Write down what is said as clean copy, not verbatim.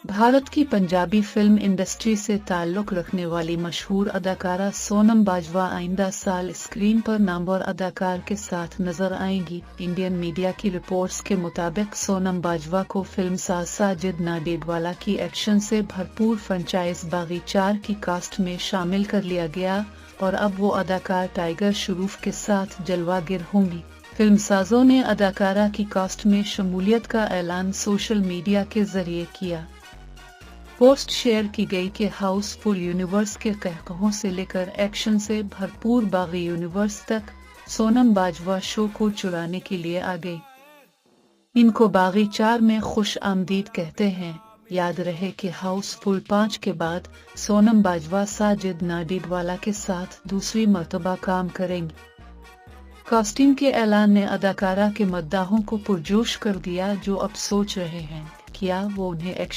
भारत की Punjabi film industry से ताल्लुक़ रखने वाली मशहूर अदाकारा सोनम बाजवा आइंदा साल स्क्रीन पर नामवर अदाकार के साथ नजर आएंगी। इंडियन मीडिया की रिपोर्ट्स के मुताबिक सोनम बाजवा को फिल्मसाज साजिद नाडिडवाला की एक्शन से भरपूर फ्रेंचाइज बागी 4 की कास्ट में शामिल कर लिया गया और अब वो अदाकार टाइगर श्रॉफ के साथ जलवागर होंगी। फिल्मसाजों ने अदाकारा की कास्ट में शमूलियत का ऐलान सोशल मीडिया के जरिए किया। पोस्ट शेयर की गई कि हाउसफुल यूनिवर्स के कहकहों से लेकर एक्शन से भरपूर बागी यूनिवर्स तक सोनम बाजवा शो को चुराने के लिए आ गई। इनको बागी 4 में खुश आमदीद कहते हैं। याद रहे कि हाउसफुल 5 के बाद सोनम बाजवा साजिद नाडिडवाला के साथ दूसरी मर्तबा काम करेंगी। कास्टिंग के ऐलान ने अदाकारा के मद्दाहों को पुरजोश कर दिया, जो अब सोच रहे हैं क्या वो उन्हें एक्शन